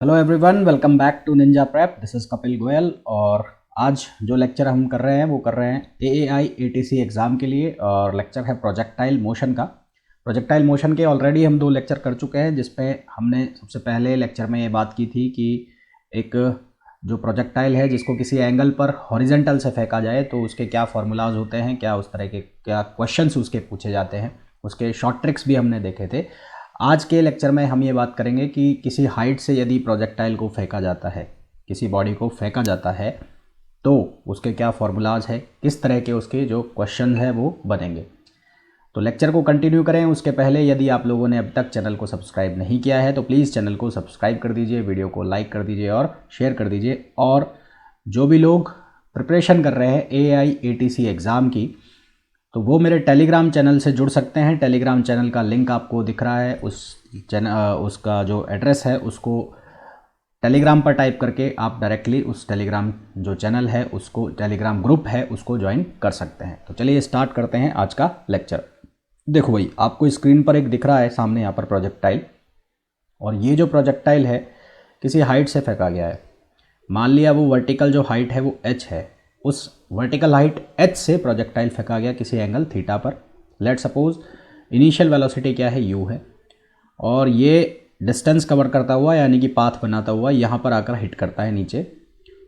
Hello everyone, welcome back to Ninja Prep. This is Kapil Goyal और आज जो लेक्चर हम कर रहे हैं वो कर रहे हैं AAI ATC एग्ज़ाम के लिए। और लेक्चर है प्रोजेक्टाइल मोशन का। प्रोजेक्टाइल मोशन के ऑलरेडी हम 2 लेक्चर कर चुके हैं, जिसपे हमने सबसे पहले लेक्चर में ये बात की थी कि एक जो प्रोजेक्टाइल है जिसको किसी एंगल पर हॉरिजेंटल से फेंका जाए तो उसके क्या फार्मूलाज होते हैं, क्या उस तरह के क्या क्वेश्चंस उसके पूछे जाते हैं, उसके शॉर्ट ट्रिक्स भी हमने देखे थे। आज के लेक्चर में हम ये बात करेंगे कि किसी हाइट से यदि प्रोजेक्टाइल को फेंका जाता है, किसी बॉडी को फेंका जाता है तो उसके क्या फार्मूलाज है, किस तरह के उसके जो क्वेश्चन है वो बनेंगे। तो लेक्चर को कंटिन्यू करें उसके पहले यदि आप लोगों ने अब तक चैनल को सब्सक्राइब नहीं किया है तो प्लीज़ चैनल को सब्सक्राइब कर दीजिए, वीडियो को लाइक कर दीजिए और शेयर कर दीजिए। और जो भी लोग प्रिपरेशन कर रहे हैं AAI ATC एग्ज़ाम की, तो वो मेरे टेलीग्राम चैनल से जुड़ सकते हैं। टेलीग्राम चैनल का लिंक आपको दिख रहा है, उस चैनल उसका जो एड्रेस है उसको टेलीग्राम पर टाइप करके आप डायरेक्टली उस टेलीग्राम जो चैनल है उसको, टेलीग्राम ग्रुप है उसको ज्वाइन कर सकते हैं। तो चलिए स्टार्ट करते हैं आज का लेक्चर। देखो भाई, आपको स्क्रीन पर एक दिख रहा है सामने यहाँ पर प्रोजेक्टाइल, और ये जो प्रोजेक्टाइल है किसी हाइट से फेंका गया है। मान लिया वो वर्टिकल जो हाइट है वो h है, उस वर्टिकल हाइट h से प्रोजेक्टाइल फेंका गया किसी एंगल थीटा पर। लेट सपोज इनिशियल वेलोसिटी क्या है, u है, और ये डिस्टेंस कवर करता हुआ यानी कि पाथ बनाता हुआ यहाँ पर आकर हिट करता है नीचे।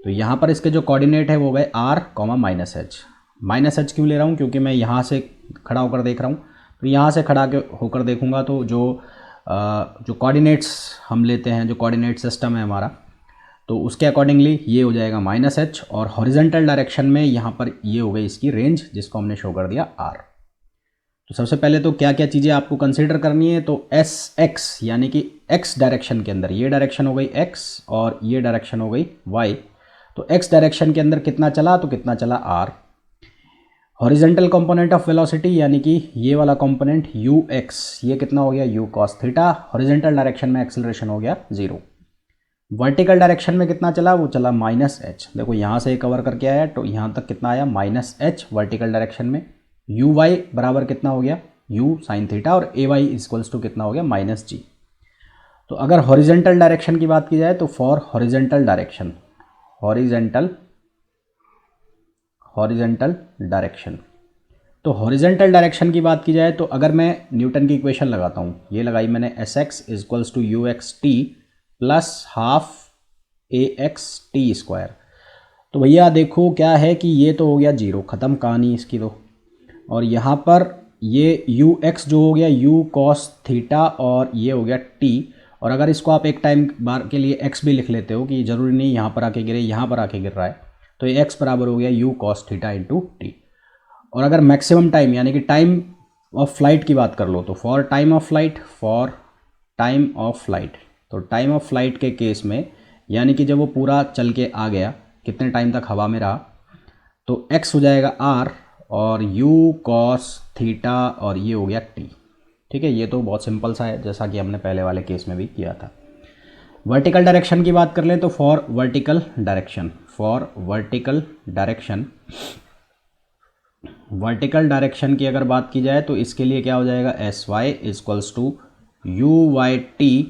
तो यहाँ पर इसके जो कोऑर्डिनेट है वो गए r, -h। -h क्यों ले रहा हूँ, क्योंकि मैं यहाँ से खड़ा होकर देख रहा हूँ। तो यहाँ से खड़ा होकर देखूँगा तो जो कोऑर्डिनेट्स हम लेते हैं, जो कोऑर्डिनेट सिस्टम है हमारा, तो उसके अकॉर्डिंगली ये हो जाएगा -h। और हॉरिजेंटल डायरेक्शन में यहाँ पर ये हो गई इसकी रेंज, जिसको हमने शो कर दिया r। तो सबसे पहले तो क्या क्या चीज़ें आपको कंसीडर करनी है, तो SX यानी कि x डायरेक्शन के अंदर, ये डायरेक्शन हो गई x और ये डायरेक्शन हो गई y। तो x डायरेक्शन के अंदर कितना चला, तो कितना चला r। Horizontal component of velocity यानी कि ये वाला कंपोनेंट ux, ये कितना हो गया u cos theta. Horizontal direction में एक्सेलरेशन हो गया 0। वर्टिकल डायरेक्शन में कितना चला, वो चला -h। देखो यहाँ से कवर करके आया तो यहाँ तक कितना आया, -h वर्टिकल डायरेक्शन में। uy बराबर कितना हो गया, u sin थीटा, और ay इक्वल्स टू कितना हो गया, -g। तो अगर हॉरिजेंटल डायरेक्शन की बात की जाए तो for horizontal direction, horizontal direction, तो हॉरिजेंटल डायरेक्शन की बात की जाए तो अगर मैं न्यूटन की इक्वेशन लगाता हूँ, ये लगाई मैंने, Sx equals to uxt plus half axt²। तो भैया देखो क्या है कि ये तो हो गया 0, ख़त्म कहानी इसकी। तो और यहाँ पर ये ux जो हो गया u cos थीटा, और ये हो गया t। और अगर इसको आप एक टाइम बार के लिए x भी लिख लेते हो कि ज़रूरी नहीं यहाँ पर आके गिरे, यहाँ पर आके गिर रहा है, तो ये x बराबर हो गया u cos theta into T. और अगर मैक्सिमम टाइम यानी कि टाइम ऑफ फ्लाइट की बात कर लो, तो फॉर टाइम ऑफ फ्लाइट, तो टाइम ऑफ फ्लाइट के केस में यानी कि जब वो पूरा चल के आ गया, कितने टाइम तक हवा में रहा, तो x हो जाएगा r और u cos थीटा, और ये हो गया t। ठीक है, ये तो बहुत सिंपल सा है, जैसा कि हमने पहले वाले केस में भी किया था। वर्टिकल डायरेक्शन की बात कर लें तो फॉर वर्टिकल डायरेक्शन की अगर बात की जाए तो इसके लिए क्या हो जाएगा, sy equals to uyt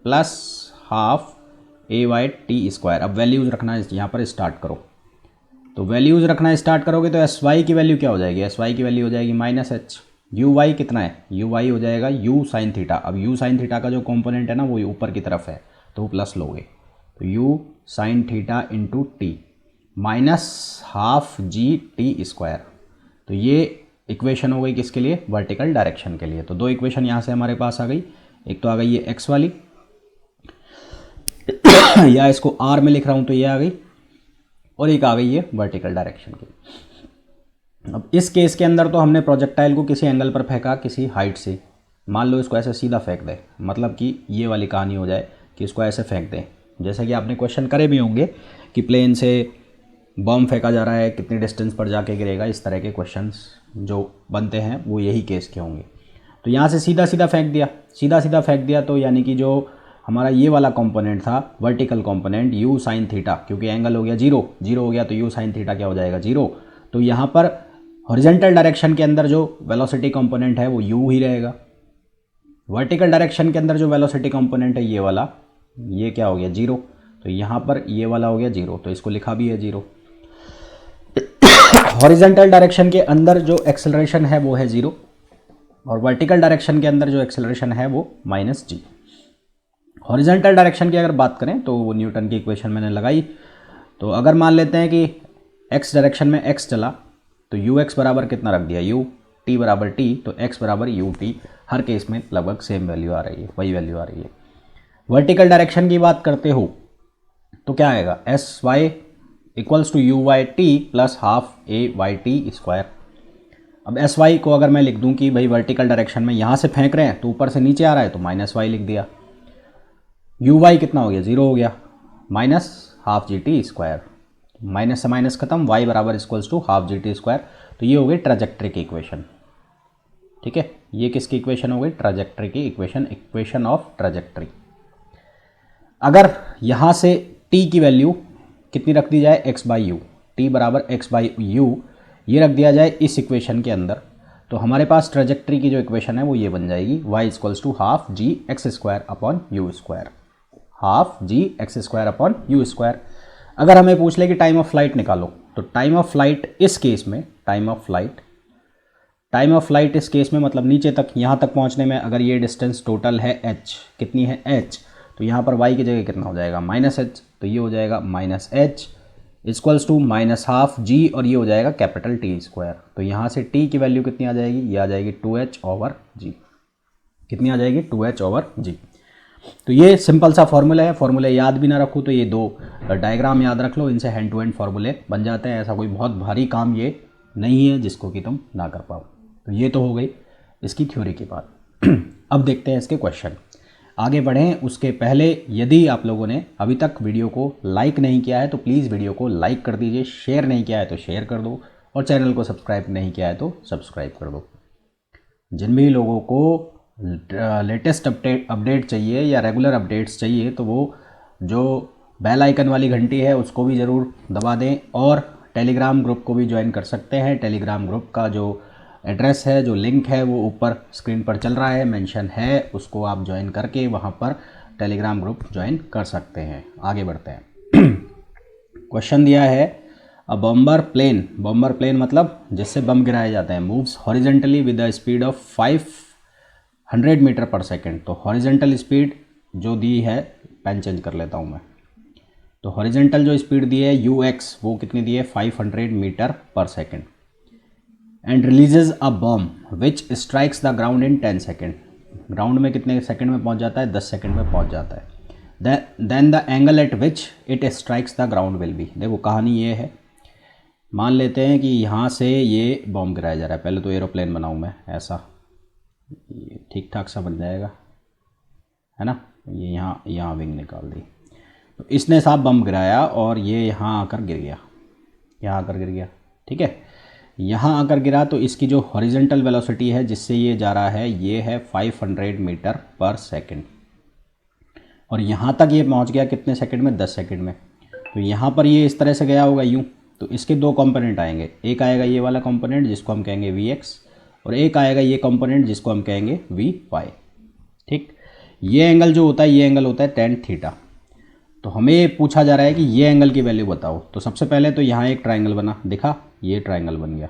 plus half ayt²। अब वैल्यूज़ रखना यहाँ पर स्टार्ट करो, तो वैल्यूज़ रखना स्टार्ट करोगे तो sy की वैल्यू क्या हो जाएगी, sy की वैल्यू हो जाएगी -h। uy कितना है, uy हो जाएगा u sin थीटा। अब u sin थीटा का जो कंपोनेंट है ना वो ऊपर की तरफ है, तो वो प्लस लोगे, तो u sin theta into T minus half gt²। तो ये इक्वेशन हो गई किसके लिए, वर्टिकल डायरेक्शन के लिए। तो 2 इक्वेशन यहाँ से हमारे पास आ गई, एक तो आ गई ये x वाली या इसको r में लिख रहा हूँ तो ये आ गई, और एक आ गई ये वर्टिकल डायरेक्शन की। अब इस केस के अंदर तो हमने प्रोजेक्टाइल को किसी एंगल पर फेंका, किसी हाइट से। मान लो इसको ऐसे सीधा फेंक दे, मतलब कि ये वाली कहानी हो जाए कि इसको ऐसे फेंक दें, जैसे कि आपने क्वेश्चन करे भी होंगे कि प्लेन से बॉम्ब फेंका जा रहा है, कितनी डिस्टेंस पर जाके गिरेगा, इस तरह के क्वेश्चंस जो बनते हैं वो यही केस के होंगे। तो यहाँ से सीधा सीधा फेंक दिया, तो यानी कि जो हमारा ये वाला कंपोनेंट था, vertical component u sin theta, क्योंकि एंगल हो गया 0 हो गया, तो u sin थीटा क्या हो जाएगा, 0। तो यहाँ पर हॉरिजेंटल डायरेक्शन के अंदर जो वेलोसिटी कंपोनेंट है वो u ही रहेगा। वर्टिकल डायरेक्शन के अंदर जो वेलोसिटी कंपोनेंट है ये वाला, ये क्या हो गया 0, तो यहाँ पर ये वाला हो गया 0, तो इसको लिखा भी है 0। हॉरिजेंटल डायरेक्शन के अंदर जो एक्सेलरेशन है वो है 0 और वर्टिकल डायरेक्शन के अंदर जो एक्सेलरेशन है वो -g। हॉरिजेंटल डायरेक्शन की अगर बात करें तो वो न्यूटन की इक्वेशन मैंने लगाई। तो अगर मान लेते हैं कि x डायरेक्शन में x चला तो ux बराबर कितना रख दिया u, t बराबर t, तो x बराबर ut। हर केस में लगभग सेम वैल्यू आ रही है, वही वैल्यू आ रही है। वर्टिकल डायरेक्शन की बात करते हो तो क्या आएगा, S Y equals to U Y T plus half A Y T square. अब एस वाई को अगर मैं लिख दूं कि भाई वर्टिकल डायरेक्शन में यहाँ से फेंक रहे हैं तो ऊपर से नीचे आ रहा है तो माइनस वाई लिख दिया। यू वाई कितना हो गया, 0 हो गया, minus half G T square, minus से माइनस खत्म, वाई बराबर equals to half G T square. तो ये हो गई ट्रेजेक्ट्री की इक्वेशन। ठीक है, ये किसकी इक्वेशन हो गई, ट्रेजेक्ट्री की इक्वेशन, इक्वेशन ऑफ ट्रेजेक्ट्री। अगर यहाँ से t की वैल्यू कितनी रख दी जाए, x बाई यू, टी बराबर x बाई यू ये रख दिया जाए इस इक्वेशन के अंदर, तो हमारे पास ट्रेजेक्ट्री की जो इक्वेशन है वो ये बन जाएगी, y equals to half G X square upon U square, half G X square upon U square. अगर हमें पूछ ले कि टाइम ऑफ फ्लाइट निकालो, तो टाइम ऑफ फ्लाइट इस केस में, टाइम ऑफ फ्लाइट इस केस में मतलब नीचे तक, यहाँ तक पहुँचने में अगर ये डिस्टेंस टोटल है h, कितनी है h, तो यहाँ पर y की जगह कितना हो जाएगा -h, तो ये हो जाएगा -h equals to minus half g और ये हो जाएगा कैपिटल T स्क्वायर। तो यहाँ से t की वैल्यू कितनी आ जाएगी, ये आ जाएगी 2h ओवर g। कितनी आ जाएगी, 2h ओवर g। तो ये सिंपल सा फॉर्मूला है, फॉर्मूले याद भी ना रखो तो ये दो डायग्राम याद रख लो, इनसे हैंड टू हैंड फॉर्मूले बन जाते हैं। ऐसा कोई बहुत भारी काम ये नहीं है जिसको कि तुम ना कर पाओ। तो ये तो हो गई इसकी थ्योरी की बात। अब देखते हैं इसके क्वेश्चन। आगे बढ़ें उसके पहले यदि आप लोगों ने अभी तक वीडियो को लाइक नहीं किया है तो प्लीज़ वीडियो को लाइक कर दीजिए, शेयर नहीं किया है तो शेयर कर दो और चैनल को सब्सक्राइब नहीं किया है तो सब्सक्राइब कर दो। जिन भी लोगों को लेटेस्ट अपडेट चाहिए या रेगुलर अपडेट्स चाहिए तो वो जो बेल आइकन वाली घंटी है उसको भी ज़रूर दबा दें और टेलीग्राम ग्रुप को भी ज्वाइन कर सकते हैं। टेलीग्राम ग्रुप का जो एड्रेस है, जो लिंक है वो ऊपर स्क्रीन पर चल रहा है, मेंशन है, उसको आप ज्वाइन करके वहाँ पर टेलीग्राम ग्रुप ज्वाइन कर सकते हैं। आगे बढ़ते हैं। क्वेश्चन दिया है, अ बॉम्बर प्लेन मतलब जिससे बम गिराए जाते हैं, moves horizontally with the speed of 500 meter per second. तो हॉरिजेंटल स्पीड जो दी है, पेन चेंज कर लेता हूँ मैं, तो हॉरिजेंटल जो स्पीड दी है ux वो कितनी दी है, 500 meter per second. And releases a bomb which strikes the ground in 10 second. Ground में कितने सेकेंड में पहुंच जाता है, 10 सेकेंड में पहुंच जाता है। Then the angle at which it strikes the ground will be. देखो कहानी ये है, मान लेते हैं कि यहाँ से ये बॉम्ब गिराया जा रहा है। पहले तो एरोप्लेन बनाऊँ मैं, ऐसा ठीक ठाक सा बन जाएगा, है ना। ये यहाँ विंग निकाल दी, तो इसने साहब बम गिराया और ये यहाँ आकर गिर गया, ठीक है। यहाँ आकर गिरा तो इसकी जो हॉरिजेंटल वेलोसिटी है जिससे ये जा रहा है ये है 500 मीटर पर सेकेंड और यहाँ तक ये पहुँच गया कितने सेकेंड में, 10 सेकेंड में। तो यहाँ पर ये इस तरह से गया होगा यूँ, तो इसके दो कंपोनेंट आएंगे, एक आएगा ये वाला कंपोनेंट जिसको हम कहेंगे vx और एक आएगा ये कंपोनेंट जिसको हम कहेंगे vy। ठीक, ये एंगल जो होता है ये एंगल होता है tan थीटा। तो हमें पूछा जा रहा है कि ये एंगल की वैल्यू बताओ। तो सबसे पहले तो यहाँ एक ट्राइंगल बना, दिखा, ये ट्राइंगल बन गया।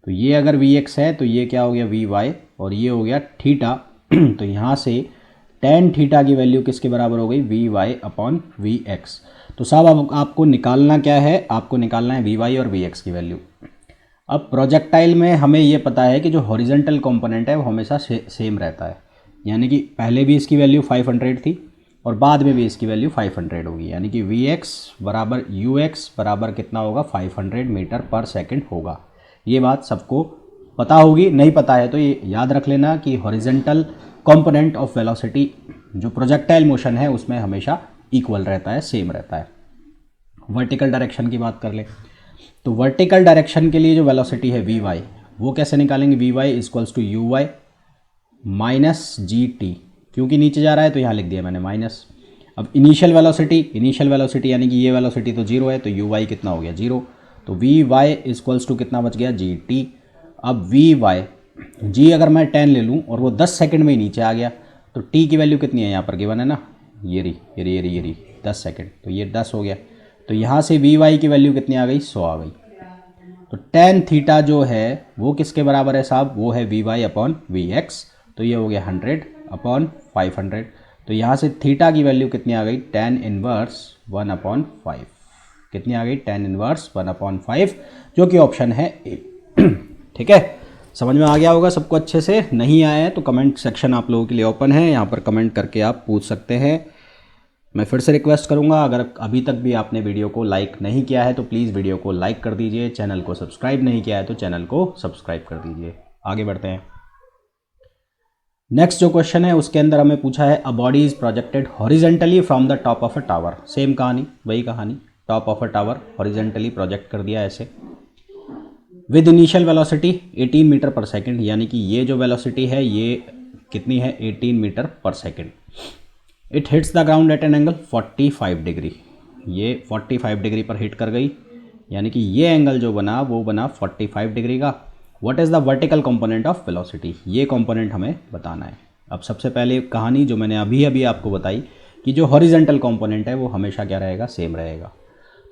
तो ये अगर vx है तो ये क्या हो गया vy और ये हो गया थीटा। तो यहाँ से tan थीटा की वैल्यू किसके बराबर हो गई, vy अपॉन vx। तो साहब अब आपको निकालना क्या है, आपको निकालना है vy और vx की वैल्यू। अब प्रोजेक्टाइल में हमें ये पता है कि जो हॉरिजेंटल कंपोनेंट है वो हमेशा सेम रहता है, यानी कि पहले भी इसकी वैल्यू 500 थी और बाद में भी इसकी वैल्यू 500 होगी, यानी कि vx बराबर ux बराबर कितना होगा, 500 मीटर पर सेकंड होगा। ये बात सबको पता होगी, नहीं पता है तो ये याद रख लेना कि हॉरिजेंटल कंपोनेंट ऑफ वेलोसिटी जो प्रोजेक्टाइल मोशन है उसमें हमेशा इक्वल रहता है, सेम रहता है। वर्टिकल डायरेक्शन की बात कर ले तो वर्टिकल डायरेक्शन के लिए जो वेलोसिटी है vy वो कैसे निकालेंगे, vy equals to uy minus gt, क्योंकि नीचे जा रहा है तो यहाँ लिख दिया मैंने माइनस। अब इनिशियल वेलोसिटी यानी कि ये वेलोसिटी तो 0 है तो uy कितना हो गया 0, तो vy इक्वल्स टू कितना बच गया gt। अब vy g अगर मैं 10 ले लूँ और वो 10 सेकंड में ही नीचे आ गया तो t की वैल्यू कितनी है, यहाँ पर गिवन है ना, ये रही 10 सेकेंड, तो ये 10 हो गया। तो यहाँ से वी वाई की वैल्यू कितनी आ गई, 100 आ गई। तो टेन थीटा जो है वो किसके बराबर है साहब, वो है V Y upon V X. तो ये हो गया 100 अपॉन 500। तो यहाँ से थीटा की वैल्यू कितनी आ गई, टेन इनवर्स 1/5। कितनी आ गई, टेन इनवर्स 1/5, जो कि ऑप्शन है ए। ठीक है, समझ में आ गया होगा सबको अच्छे से। नहीं आया है तो कमेंट सेक्शन आप लोगों के लिए ओपन है, यहाँ पर कमेंट करके आप पूछ सकते हैं। मैं फिर से रिक्वेस्ट करूँगा, अगर अभी तक भी आपने वीडियो को लाइक नहीं किया है तो प्लीज़ वीडियो को लाइक कर दीजिए, चैनल को सब्सक्राइब नहीं किया है तो चैनल को सब्सक्राइब कर दीजिए। आगे बढ़ते हैं। नेक्स्ट जो क्वेश्चन है उसके अंदर हमें पूछा है a body is projected horizontally from the top of a tower. Same कहानी, वही कहानी, top of a tower horizontally project कर दिया ऐसे, with initial velocity 18 meter per second, यानी कि ये जो वेलोसिटी है ये कितनी है, 18 meter per second. It hits the ground eight an angle 45 degree, ये 45 डिग्री पर हिट कर गई, यानी कि ये एंगल जो बना वो बना 45 डिग्री का। What is the vertical component of velocity, ये कंपोनेंट हमें बताना है। अब सबसे पहले कहानी जो मैंने अभी अभी आपको बताई कि जो हॉरिजेंटल कंपोनेंट है वो हमेशा क्या रहेगा, सेम रहेगा।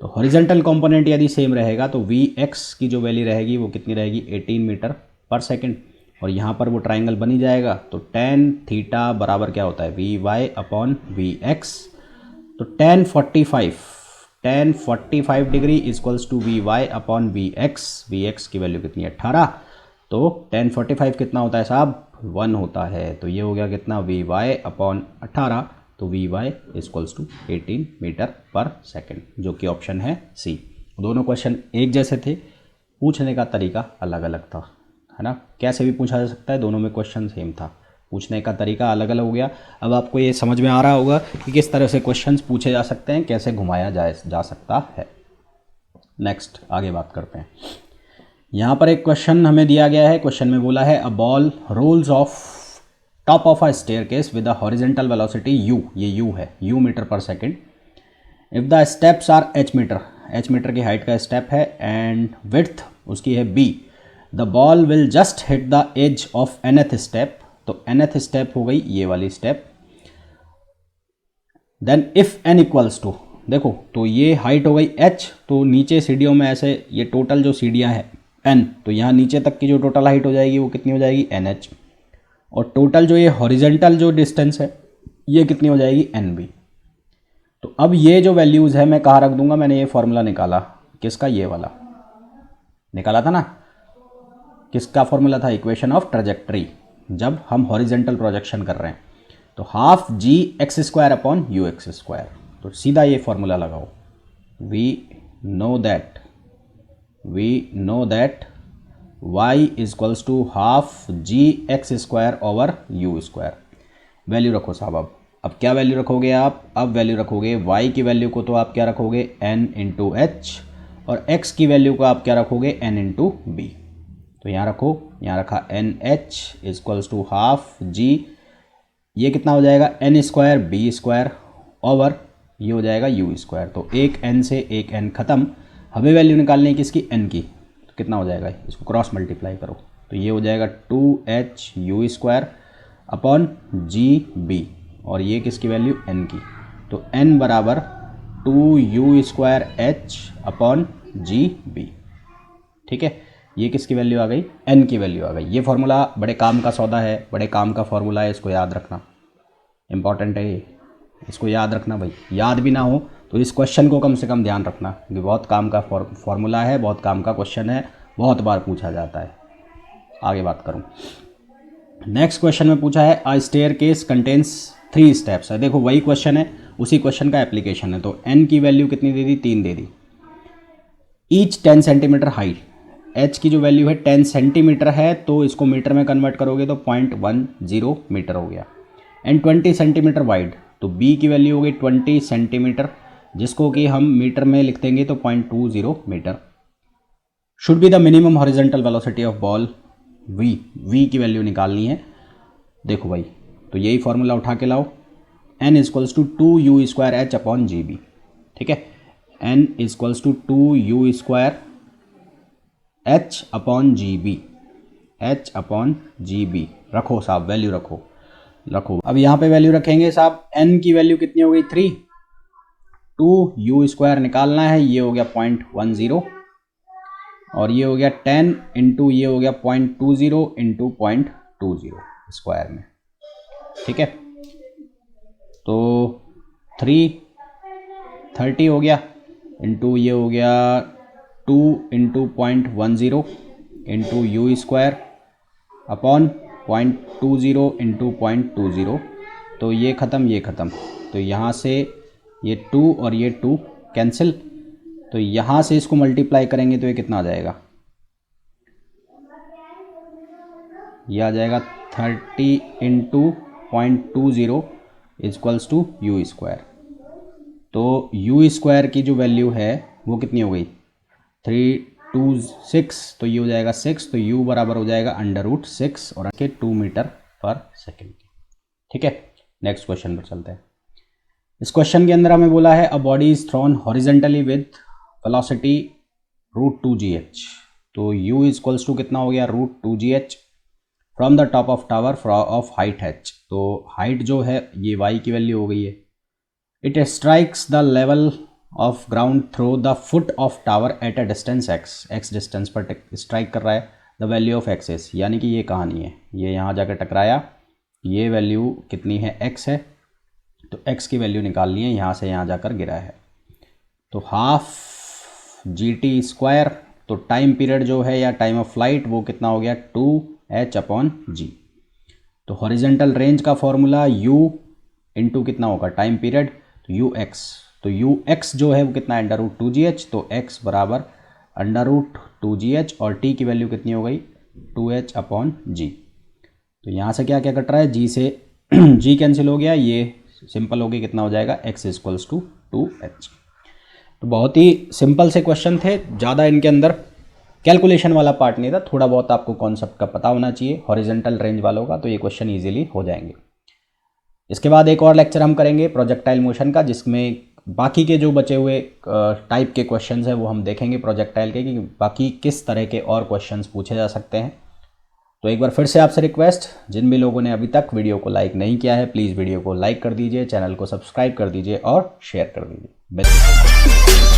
तो हॉरिजेंटल कंपोनेंट यदि सेम रहेगा तो वी एक्स की जो वैल्यू रहेगी वो कितनी रहेगी, 18 मीटर पर सेकेंड। और यहाँ पर वो ट्राइंगल बनी जाएगा। तो टेन थीटा बराबर क्या होता है, V Y upon V X. तो tan 45 degree equals to V Y upon V X की वैल्यू कितनी है, 18। तो टेन 45 कितना होता है साहब, 1 होता है। तो ये हो गया कितना, वी वाई अपॉन 18। तो V Y equals to 18 meter per second, जो कि ऑप्शन है सी। दोनों क्वेश्चन एक जैसे थे, पूछने का तरीका अलग अलग था, है ना। कैसे भी पूछा जा सकता है, दोनों में क्वेश्चन सेम था, पूछने का तरीका अलग अलग हो गया। अब आपको ये समझ में आ रहा होगा कि किस तरह से क्वेश्चंस पूछे जा सकते हैं, कैसे घुमाया जा सकता है। नेक्स्ट आगे बात करते हैं। यहाँ पर एक क्वेश्चन हमें दिया गया है। क्वेश्चन में बोला है a ball rolls off top of a staircase with a horizontal velocity u, ये u है, u meter per second. If the steps are h meter की हाइट का स्टेप है, एंड विड्थ उसकी है b, the ball will just hit the edge of nth step. तो nth step हो गई ये वाली step. Then if n equals to, देखो तो ये हाइट हो गई h, तो नीचे सीढ़ियों में ऐसे ये टोटल जो सीढ़ियाँ हैं n, तो यहाँ नीचे तक की जो टोटल हाइट हो जाएगी वो कितनी हो जाएगी, nh। और टोटल जो ये हॉरिजेंटल जो डिस्टेंस है ये कितनी हो जाएगी, nb। तो अब ये जो वैल्यूज़ है मैं कहाँ रख दूंगा, मैंने ये फॉर्मूला निकाला, किसका, ये वाला निकाला था ना। किसका फॉर्मूला था, इक्वेशन ऑफ ट्रेजेक्ट्री, जब हम हॉरिजेंटल प्रोजेक्शन कर रहे हैं। तो half G X square upon U X square. तो सीधा ये फॉर्मूला लगाओ, we know that y equals to half G X square over U square. Value रखो साहब। अब क्या वैल्यू रखोगे आप, अब वैल्यू रखोगे y की वैल्यू को तो आप क्या रखोगे, n इंटू एच, और x की वैल्यू को आप क्या रखोगे, n इंटू बी। तो यहाँ रखो, यहाँ रखा N H equals to half g, ये कितना हो जाएगा, n square B square over ये हो जाएगा यू स्क्वायर। तो एक n से एक n खत्म, हमें वैल्यू निकालनी है किसकी, n की। तो कितना हो जाएगा, इसको क्रॉस मल्टीप्लाई करो, तो ये हो जाएगा 2h U square upon G B, और ये किसकी वैल्यू, n की। तो n बराबर 2u square h upon G B. ठीक है, ये किसकी वैल्यू आ गई, n की वैल्यू आ गई। ये फार्मूला बड़े काम का सौदा है, बड़े काम का फार्मूला है, इसको याद रखना, इंपॉर्टेंट है ये, इसको याद रखना भाई। याद भी ना हो तो इस क्वेश्चन को कम से कम ध्यान रखना, क्योंकि बहुत काम का फार्मूला है, बहुत काम का क्वेश्चन है, बहुत बार पूछा जाता है। आगे बात करूँ, नेक्स्ट क्वेश्चन में पूछा है अ स्टेयरकेस कंटेन्स 3 स्टेप्स है। देखो वही क्वेश्चन है, उसी क्वेश्चन का एप्लीकेशन है। तो n की वैल्यू कितनी दे दी, 3 दे दी। ईच 10 सेंटीमीटर हाइट, h की जो वैल्यू है 10 सेंटीमीटर है, तो इसको मीटर में कन्वर्ट करोगे तो 0.10 मीटर हो गया। एंड 20 सेंटीमीटर वाइड, तो b की वैल्यू हो गई 20 सेंटीमीटर, जिसको कि हम मीटर में लिख देंगे तो 0.20 meter. Should be the minimum horizontal velocity of ball v की वैल्यू निकालनी है। देखो भाई, तो यही फॉर्मूला उठा के लाओ, n equals to 2u square H upon G B. ठीक है, n equals to 2u square h upon G B, रखो साहब वैल्यू रखो। रखो। अब यहाँ पे वैल्यू रखेंगे साहब, n की वैल्यू कितनी हो गई 3, 2u स्क्वायर निकालना है, ये हो गया 0.10 और ये हो गया 10 इंटू ये हो गया 0.20 इंटू 0.20 स्क्वायर में, ठीक है। तो 330 हो गया इंटू ये हो गया 2 into 0.10 into you square upon 0.20 into 0.20, तो ये ख़त्म, तो यहाँ से ये 2 और ये 2 कैंसिल, तो यहाँ से इसको मल्टीप्लाई करेंगे तो ये कितना आ जाएगा, ये आ जाएगा 30 into 0.20 equals to U square. तो यू स्क्वायर की जो वैल्यू है वो कितनी हो गई 326, तो ये हो जाएगा 6, तो u बराबर हो जाएगा √6 और 2 मीटर पर सेकेंड की, ठीक है। नेक्स्ट क्वेश्चन पर चलते हैं। इस क्वेश्चन के अंदर हमें बोला है a body is throne horizontally with velocity √2gh, तो u इक्वल्स टू कितना हो गया √2gh from the top of tower of height h, तो हाइट जो है ये y की वैल्यू हो गई है। It strikes the level of ground through the foot of tower at a distance x distance पर स्ट्राइक कर रहा है, द वैल्यू ऑफ एक्सेस, यानी कि ये कहानी है, ये यहाँ जाकर टकराया, ये वैल्यू कितनी है x है, तो x की वैल्यू निकालनी है, यहाँ से यहाँ जाकर गिरा है, तो हाफ gt स्क्वायर, तो टाइम पीरियड जो है या टाइम ऑफ फ्लाइट वो कितना हो गया 2h/g। तो हॉरिजेंटल रेंज का फॉर्मूला u इंटू कितना होगा टाइम पीरियड, तो ux, तो ux जो है वो कितना है √2gh, तो x बराबर √2gh और t की वैल्यू कितनी हो गई 2h/g। तो यहाँ से क्या क्या कट रहा है, g से g कैंसिल हो गया, ये सिंपल हो गई, कितना हो जाएगा x इक्वल्स टू 2h। तो बहुत ही सिंपल से क्वेश्चन थे, ज़्यादा इनके अंदर कैलकुलेशन वाला पार्ट नहीं था, थोड़ा बहुत आपको कॉन्सेप्ट का पता होना चाहिए हॉरिजेंटल रेंज वालों का, तो ये क्वेश्चन ईजिली हो जाएंगे। इसके बाद एक और लेक्चर हम करेंगे प्रोजेक्टाइल मोशन का, जिसमें बाकी के जो बचे हुए टाइप के क्वेश्चंस हैं वो हम देखेंगे प्रोजेक्टाइल के, कि बाकी किस तरह के और क्वेश्चंस पूछे जा सकते हैं। तो एक बार फिर से आपसे रिक्वेस्ट, जिन भी लोगों ने अभी तक वीडियो को लाइक नहीं किया है प्लीज़ वीडियो को लाइक कर दीजिए, चैनल को सब्सक्राइब कर दीजिए और शेयर कर दीजिए।